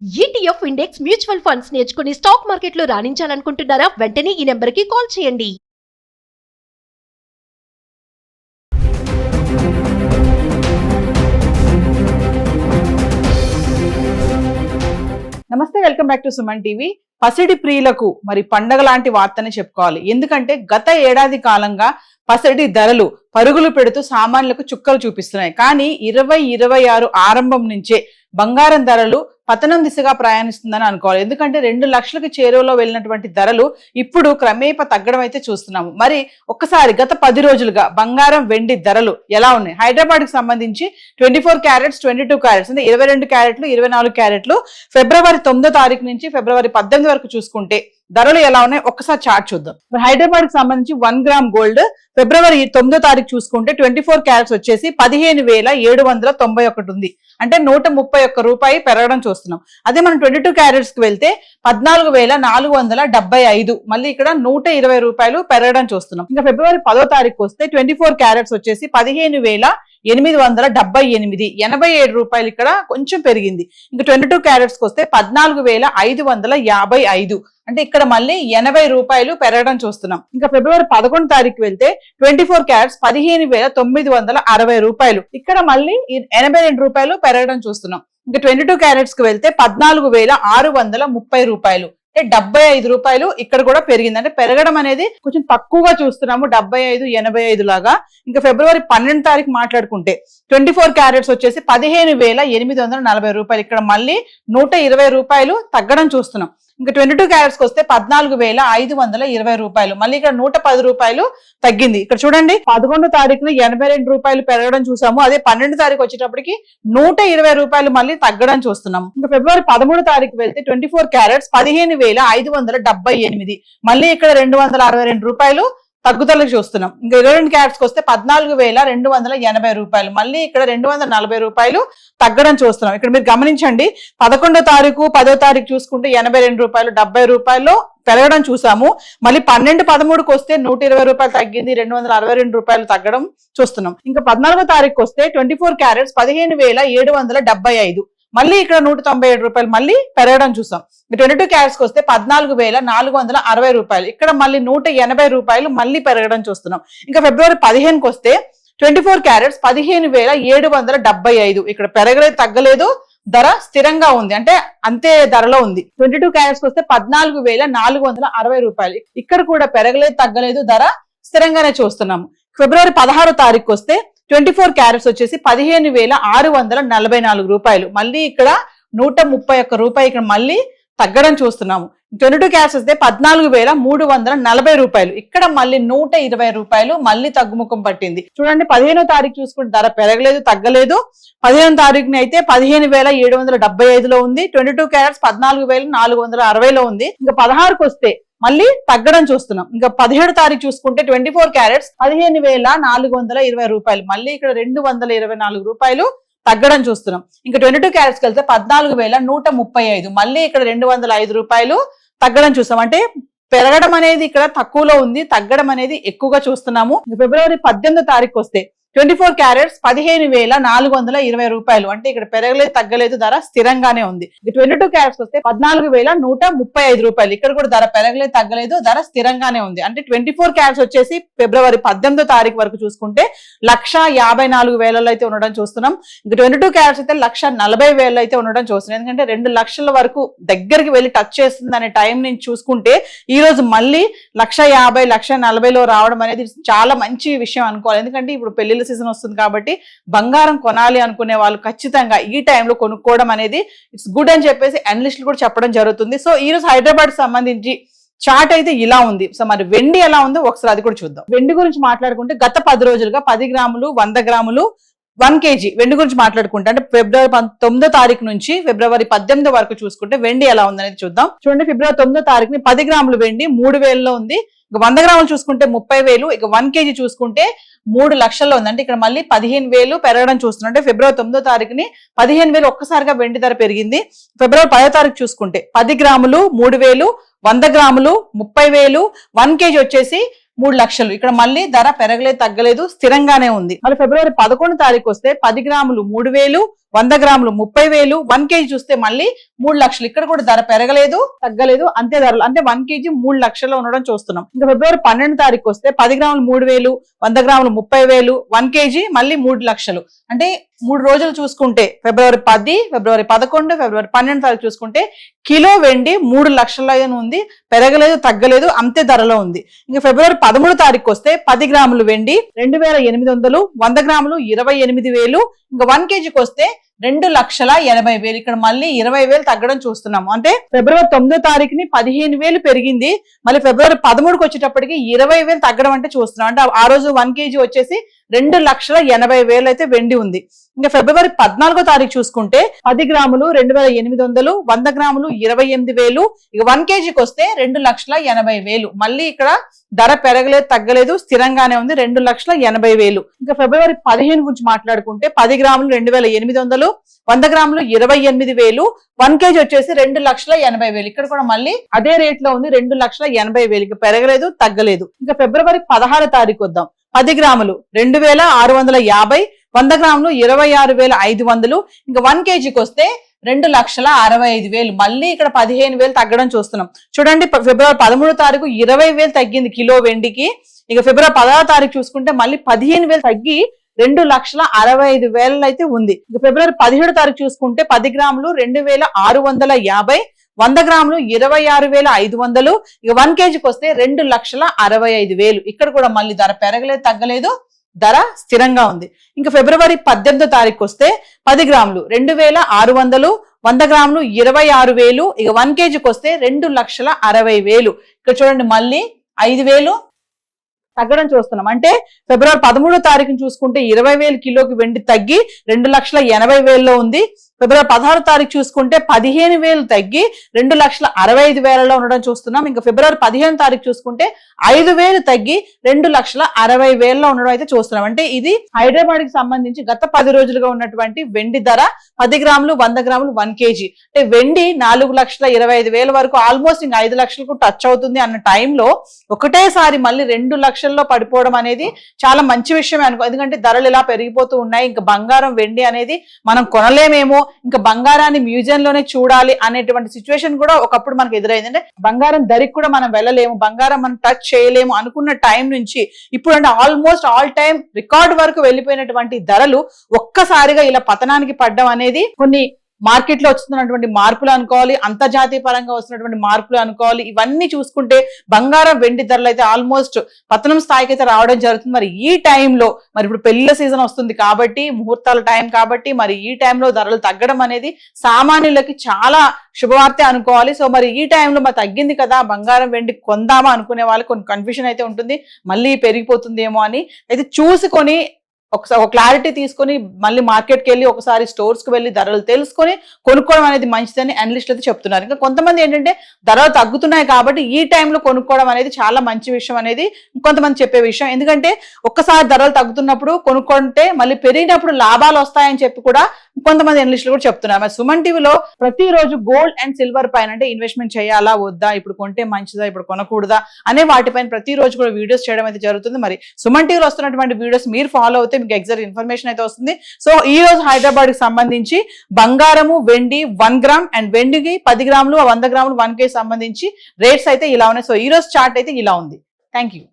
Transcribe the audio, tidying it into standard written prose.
ETF index mutual funds నేర్చుకుని stock మార్కెట్లో రాణించాలనుకుంటున్నారా? వెంటనే ఈ నెంబర్కి కాల్ చేయండి. నమస్తే, welcome back to Suman TV. పసిడి ప్రియులకు మరి పండగ లాంటి వార్తని చెప్పుకోవాలి. ఎందుకంటే గత ఏడాది కాలంగా పసిడి ధరలు పరుగులు పెడుతూ సామాన్యులకు చుక్కలు చూపిస్తున్నాయి. కానీ 2026 ఆరంభం నుంచే బంగారం ధరలు పతనం దిశగా ప్రయాణిస్తుందని అనుకోవాలి. ఎందుకంటే 2 లక్షలకు చేరువలో వెళ్ళినటువంటి ధరలు ఇప్పుడు క్రమేప తగ్గడం అయితే చూస్తున్నాము. మరి ఒక్కసారి గత 10 రోజులుగా బంగారం వెండి ధరలు ఎలా ఉన్నాయి? హైదరాబాద్ కి సంబంధించి 24 క్యారెట్స్ 22 క్యారెట్స్ అంటే 22 క్యారెట్లు 24 క్యారెట్లు ఫిబ్రవరి 9వ తారీఖు నుంచి ఫిబ్రవరి 18 వరకు చూసుకుంటే ధరలు ఎలా ఉన్నాయి ఒక్కసారి చార్ట్ చూద్దాం. హైదరాబాద్ కి సంబంధించి 1 గ్రామ్ గోల్డ్ ఫిబ్రవరి 9వ తారీఖు చూసుకుంటే 24 క్యారెట్స్ వచ్చేసి 15,791 ఉంది. అంటే 131 రూపాయి పెరగడం చూస్తున్నాం. అదే మనం 22 క్యారెట్స్ కి వెళ్తే 14,475, మళ్ళీ ఇక్కడ 120 రూపాయలు పెరగడం చూస్తున్నాం. ఇంకా ఫిబ్రవరి 10వ తారీఖు వస్తే 24 క్యారెట్స్ వచ్చేసి 15,878, 87 రూపాయలు ఇక్కడ కొంచెం పెరిగింది. ఇంకా 22 క్యారెట్స్ కి వస్తే 14,555, అంటే ఇక్కడ మళ్ళీ 80 రూపాయలు పెరగడం చూస్తున్నాం. ఇంకా ఫిబ్రవరి 11 తారీఖు వెళ్తే 24 క్యారెట్స్ 15,960 రూపాయలు, ఇక్కడ మళ్ళీ 82 రూపాయలు పెరగడం చూస్తున్నాం. ఇంకా 22 క్యారెట్స్ కి వెళ్తే 14,630 రూపాయలు, అంటే 75 రూపాయలు ఇక్కడ కూడా పెరిగింది. అంటే పెరగడం అనేది కొంచెం తక్కువగా చూస్తున్నాము, 75, 85 లాగా. ఇంకా ఫిబ్రవరి 12 తారీఖు మాట్లాడుకుంటే 24 క్యారెట్స్ వచ్చేసి 15,840 రూపాయలు, ఇక్కడ మళ్ళీ 120 రూపాయలు తగ్గడం చూస్తున్నాం. ఇంకా 22 క్యారెట్స్ కి వస్తే 14,520 రూపాయలు, మళ్ళీ ఇక్కడ 110 రూపాయలు తగ్గింది. ఇక్కడ చూడండి 11వ తారీఖున 82 రూపాయలు పెరగడం చూసాము. అదే 12 తారీఖు వచ్చేటప్పటికి 120 రూపాయలు మళ్ళీ తగ్గడం చూస్తున్నాం. ఇంకా ఫిబ్రవరి 13 తారీఖు వెళ్తే 24 క్యారెట్స్ 15,578, మళ్ళీ ఇక్కడ 262 రూపాయలు తగ్గుదలకు చూస్తున్నాం. ఇంకా 22 క్యారెట్స్ కి వస్తే 14,280 రూపాయలు, మళ్ళీ ఇక్కడ 240 రూపాయలు తగ్గడం చూస్తున్నాం. ఇక్కడ మీరు గమనించండి, 11వ తారీఖు 10వ తారీఖు చూసుకుంటే 82 రూపాయలు 70 రూపాయలు పెరగడం చూసాము. మళ్ళీ 12, 13కి వస్తే 120 రూపాయలు తగ్గింది, 262 రూపాయలు తగ్గడం చూస్తున్నాం. ఇంకా 14వ తారీఖు వస్తే 24 క్యారెట్స్ 15,775, మళ్ళీ ఇక్కడ 197 రూపాయలు మళ్ళీ పెరగడం చూసాం. 22 క్యారెట్స్ కి వస్తే 14,460 రూపాయలు, ఇక్కడ మళ్ళీ 180 రూపాయలు మళ్ళీ పెరగడం చూస్తున్నాం. ఇంకా ఫిబ్రవరి 15కి వస్తే 24 క్యారెట్స్ 15,775, ఇక్కడ పెరగలేదు తగ్గలేదు, ధర స్థిరంగా ఉంది, అంటే అంతే ధరలో ఉంది. 22 క్యారెట్స్ కి వస్తే 14,460 రూపాయలు, ఇక్కడ కూడా పెరగలేదు తగ్గలేదు, ధర స్థిరంగానే చూస్తున్నాము. ఫిబ్రవరి 16వ తారీఖు వస్తే 24 క్యారెట్స్ వచ్చేసి 15,644 రూపాయలు, మళ్ళీ ఇక్కడ 131 రూపాయలు ఇక్కడ మళ్ళీ తగ్గడం చూస్తున్నాము. 22 క్యారెట్స్ వస్తే 14,340 రూపాయలు, ఇక్కడ మళ్ళీ 120 రూపాయలు మళ్ళీ తగ్గుముఖం పట్టింది. చూడండి 15వ తారీఖు చూసుకుంటే ధర పెరగలేదు తగ్గలేదు. 15వ తారీఖుని అయితే 15,775లో ఉంది. 22 క్యారెట్స్ 14,460లో ఉంది. ఇంకా 16కి వస్తే మళ్ళీ తగ్గడం చూస్తున్నాం. ఇంకా 17వ తారీఖు చూసుకుంటే 24 క్యారెట్స్ 15,420 రూపాయలు, మళ్ళీ ఇక్కడ 224 రూపాయలు తగ్గడం చూస్తున్నాం. ఇంకా 22 క్యారెట్స్ కి వెళ్తే 14,135, మళ్ళీ ఇక్కడ 205 రూపాయలు తగ్గడం చూస్తాం. అంటే పెరగడం అనేది ఇక్కడ తక్కువలో ఉంది, తగ్గడం అనేది ఎక్కువగా చూస్తున్నాము. ఫిబ్రవరి 18వ తారీఖు వస్తే 24 క్యారెట్స్ 15,420 రూపాయలు, అంటే ఇక్కడ పెరగలేదు తగ్గలేదు, ధర స్థిరంగానే ఉంది. 22 క్యారెట్స్ వస్తే 14,135 రూపాయలు, ఇక్కడ కూడా ధర పెరగలేదు తగ్గలేదు, ధర స్థిరంగానే ఉంది. అంటే 24 క్యారెట్స్ వచ్చేసి ఫిబ్రవరి 18వ తారీఖు వరకు చూసుకుంటే 1,54,000 అయితే ఉండడం చూస్తున్నాం. ఇంకా 22 క్యారెట్స్ అయితే 1,40,000 అయితే ఉండడం చూస్తున్నాం. ఎందుకంటే 2 లక్షల వరకు దగ్గరికి వెళ్ళి టచ్ చేస్తుంది అనే టైం నుంచి చూసుకుంటే ఈ రోజు మళ్ళీ 1,50,000 1,40,000లో రావడం అనేది చాలా మంచి విషయం అనుకోవాలి. ఎందుకంటే ఇప్పుడు పెళ్లిళ్ళ సీజన్ వస్తుంది కాబట్టి బంగారం కొనాలి అనుకునే వాళ్ళు ఖచ్చితంగా ఈ టైంలో కొనుక్కోవడం అనేది ఇట్స్ గుడ్ అని చెప్పేసి అనలిస్టులు కూడా చెప్పడం జరుగుతుంది. సో ఈ రోజు హైదరాబాద్ సంబంధించి చార్ట్ అయితే ఇలా ఉంది. సో మరి వెండి ఎలా ఉందో ఒకసారి అది కూడా చూద్దాం. వెండి గురించి మాట్లాడుకుంటే గత 10 రోజులుగా 10 గ్రాములు 100 గ్రాములు 1 కేజీ వెండి గురించి మాట్లాడుకుంటే అంటే ఫిబ్రవరి 9వ తారీఖు నుంచి ఫిబ్రవరి 18 వరకు చూసుకుంటే వెండి ఎలా ఉందనేది చూద్దాం. చూడండి ఫిబ్రవరి 9వ తారీఖుని 10 గ్రాములు వెండి 3,000లో ఉంది. ఇక 100 గ్రాములు చూసుకుంటే 30,000, ఇక 1 కేజీ చూసుకుంటే 3 లక్షల్లో ఉంది. అంటే ఇక్కడ మళ్ళీ 15,000 పెరగడం చూస్తున్నాం. అంటే ఫిబ్రవరి 9వ తారీఖుని 15,000 ఒక్కసారిగా వెండి ధర పెరిగింది. ఫిబ్రవరి 10వ తారీఖు చూసుకుంటే 10 గ్రాములు 3,000, 100 గ్రాములు 30,000, 1 కేజీ వచ్చేసి 3 లక్షలు. ఇక్కడ మళ్ళీ ధర పెరగలేదు తగ్గలేదు స్థిరంగానే ఉంది. మళ్ళీ ఫిబ్రవరి 11 తారీఖు వస్తే 10 గ్రాములు 3,000, 100 గ్రాములు 30,000, 1 కేజీ చూస్తే మళ్ళీ 3 లక్షలు. ఇక్కడ కూడా ధర పెరగలేదు తగ్గలేదు, అంతే ధరలు, అంటే 1 కేజీ 3 లక్షల్లో ఉండడం చూస్తున్నాం. ఇంకా ఫిబ్రవరి 12 తారీఖు వస్తే 10 గ్రాములు 3,000, 100 గ్రాములు 30,000, 1 కేజీ మళ్ళీ 3 లక్షలు. అంటే 3 రోజులు చూసుకుంటే ఫిబ్రవరి 10, ఫిబ్రవరి 11, ఫిబ్రవరి 12 తారీఖు చూసుకుంటే కిలో వెండి 3 లక్షలలోనే ఉంది, పెరగలేదు తగ్గలేదు, అంతే ధరలో ఉంది. ఇంకా ఫిబ్రవరి 13 తారీఖు వస్తే 10 గ్రాములు వెండి 2,800, 100 గ్రాములు 28,000, ఇంకా 1 కేజీకి వస్తే 2,80,000. ఇక్కడ మళ్ళీ 20,000 తగ్గడం చూస్తున్నాము. అంటే ఫిబ్రవరి 9 తారీఖుని 15,000 పెరిగింది, మళ్ళీ ఫిబ్రవరి 13కి వచ్చేటప్పటికి 20,000 తగ్గడం అంటే చూస్తున్నాం. అంటే ఆ రోజు 1 కేజీ వచ్చేసి 2,80,000 అయితే వెండి ఉంది. ఇంకా ఫిబ్రవరి 14 తారీఖు చూసుకుంటే 10 గ్రాములు 2,800, 100 గ్రాములు 28,000, ఇక 1 కేజీకి వస్తే 2,80,000. మళ్ళీ ఇక్కడ ధర పెరగలేదు తగ్గలేదు, స్థిరంగానే ఉంది, 2,80,000. ఇంకా ఫిబ్రవరి 15 గురించి మాట్లాడుకుంటే 10 గ్రాములు 2,800, 100 గ్రాములు 28,000, 1 కేజీ వచ్చేసి 2,80,000. ఇక్కడ కూడా మళ్ళీ అదే రేట్ లో ఉంది, 2,80,000. ఇక పెరగలేదు తగ్గలేదు. ఇంకా ఫిబ్రవరి 16 తారీఖు వద్దాం. 10 గ్రాములు 2,650, 100 గ్రాములు 26,500, ఇంకా 1 కేజీకి వస్తే 2,65,000. మళ్ళీ ఇక్కడ 15,000 తగ్గడం చూస్తున్నాం. చూడండి ఫిబ్రవరి 13 తారీఖు 20,000 తగ్గింది కిలో వెండికి. ఇక ఫిబ్రవరి 16 తారీఖు చూసుకుంటే మళ్ళీ 15,000 తగ్గి 2,65,000 అయితే ఉంది. ఇక ఫిబ్రవరి 17 తారీఖు చూసుకుంటే 10 గ్రాములు 2,650, 100 గ్రాములు 26,500, ఇక 1 కేజీకి వస్తే 2,65,000. ఇక్కడ కూడా మళ్ళీ ధర పెరగలేదు తగ్గలేదు, ధర స్థిరంగా ఉంది. ఇంకా ఫిబ్రవరి 18 తారీఖు వస్తే 10 గ్రాములు 2,600, 100 గ్రాములు 26,000, ఇక 1 కేజీకి వస్తే 2,60,000. ఇక్కడ చూడండి మళ్ళీ 5,000 తగ్గడం చూస్తున్నాం. అంటే ఫిబ్రవరి 13 తారీఖుని చూసుకుంటే 20,000 కిలోకి వెండి తగ్గి 2,80,000 ఉంది. ఫిబ్రవరి 16 తారీఖు చూసుకుంటే 15,000 తగ్గి 2,65,000 ఉండడం చూస్తున్నాం. ఇంకా ఫిబ్రవరి 15 తారీఖు చూసుకుంటే 5,000 తగ్గి 2,60,000 ఉండడం అయితే చూస్తున్నాం. అంటే ఇది హైదరాబాద్ కి సంబంధించి గత 10 రోజులుగా ఉన్నటువంటి వెండి ధర 10 గ్రాములు 100 గ్రాములు 1 కేజీ. అంటే వెండి 4,25,000 వరకు ఆల్మోస్ట్ ఇంకా 5 లక్షలకు టచ్ అవుతుంది అన్న టైంలో ఒకటేసారి మళ్ళీ 2 లక్షల్లో పడిపోవడం అనేది చాలా మంచి విషయమే అనుకో. ఎందుకంటే ధరలు ఇలా పెరిగిపోతూ ఉన్నాయి, ఇంకా బంగారం వెండి అనేది మనం కొనలేమేమో, ఇంకా బంగారాన్ని మ్యూజియం లోనే చూడాలి అనేటువంటి సిచ్యువేషన్ కూడా ఒకప్పుడు మనకు ఎదురైంది. అంటే బంగారం ధరికి కూడా మనం వెళ్ళలేము, బంగారం మనం టచ్ చేయలేము అనుకున్న టైం నుంచి ఇప్పుడు అంటే ఆల్మోస్ట్ ఆల్ టైం రికార్డ్ వరకు వెళ్ళిపోయినటువంటి ధరలు ఒక్కసారిగా ఇలా పతనానికి పడ్డం అనేది కొన్ని మార్కెట్ లో వస్తున్నటువంటి మార్పులు అనుకోవాలి, అంతర్జాతీయ పరంగా వస్తున్నటువంటి మార్పులు అనుకోవాలి. ఇవన్నీ చూసుకుంటే బంగారం వెండి ధరలు అయితే ఆల్మోస్ట్ పతనం స్థాయికి అయితే రావడం జరుగుతుంది. మరి ఈ టైంలో మరి ఇప్పుడు పెళ్లిళ్ళ సీజన్ వస్తుంది కాబట్టి, ముహూర్తాల టైం కాబట్టి, మరి ఈ టైంలో ధరలు తగ్గడం అనేది సామాన్యులకి చాలా శుభవార్త అనుకోవాలి. సో మరి ఈ టైంలో మరి తగ్గింది కదా బంగారం వెండి కొందామా అనుకునే వాళ్ళకి కొన్ని కన్ఫ్యూజన్ అయితే ఉంటుంది, మళ్ళీ పెరిగిపోతుందేమో అని. అయితే చూసుకొని ఒకసారి ఒక క్లారిటీ తీసుకొని మళ్ళీ మార్కెట్కి వెళ్ళి ఒకసారి స్టోర్స్కి వెళ్ళి ధరలు తెలుసుకొని కొనుక్కోవడం అనేది మంచిదని అనలిస్టులు అయితే చెప్తున్నారు. ఇంకా కొంతమంది ఏంటంటే ధరలు తగ్గుతున్నాయి కాబట్టి ఈ టైంలో కొనుక్కోవడం అనేది చాలా మంచి విషయం అనేది ఇంకొంతమంది చెప్పే విషయం. ఎందుకంటే ఒక్కసారి ధరలు తగ్గుతున్నప్పుడు కొనుక్కుంటే మళ్ళీ పెరిగినప్పుడు లాభాలు వస్తాయని చెప్పి కూడా కొంతమంది అనలిస్టులు కూడా చెప్తున్నారు. మరి సుమన్ టీవీలో ప్రతిరోజు గోల్డ్ అండ్ సిల్వర్ పైన అంటే ఇన్వెస్ట్మెంట్ చేయాలా వద్దా, ఇప్పుడు కొంటే మంచిదా ఇప్పుడు కొనకూడదా అనే వాటిపైన ప్రతిరోజు కూడా వీడియోస్ చేయడం అయితే జరుగుతుంది. మరి సుమన్ టీవీలో వస్తున్నటువంటి వీడియోస్ మీరు ఫాలో అవుతే మీకు ఎగ్జాక్ట్ ఇన్ఫర్మేషన్ అయితే వస్తుంది. సో ఈ రోజు హైదరాబాద్ కి సంబంధించి బంగారము వెండి 1 గ్రామ్ అండ్ వెండికి 10 గ్రాములు 100 గ్రాములు 1 కేజీ సంబంధించి రేట్స్ అయితే ఇలా ఉన్నాయి. సో ఈ రోజు చార్ట్ అయితే ఇలా ఉంది. Thank you.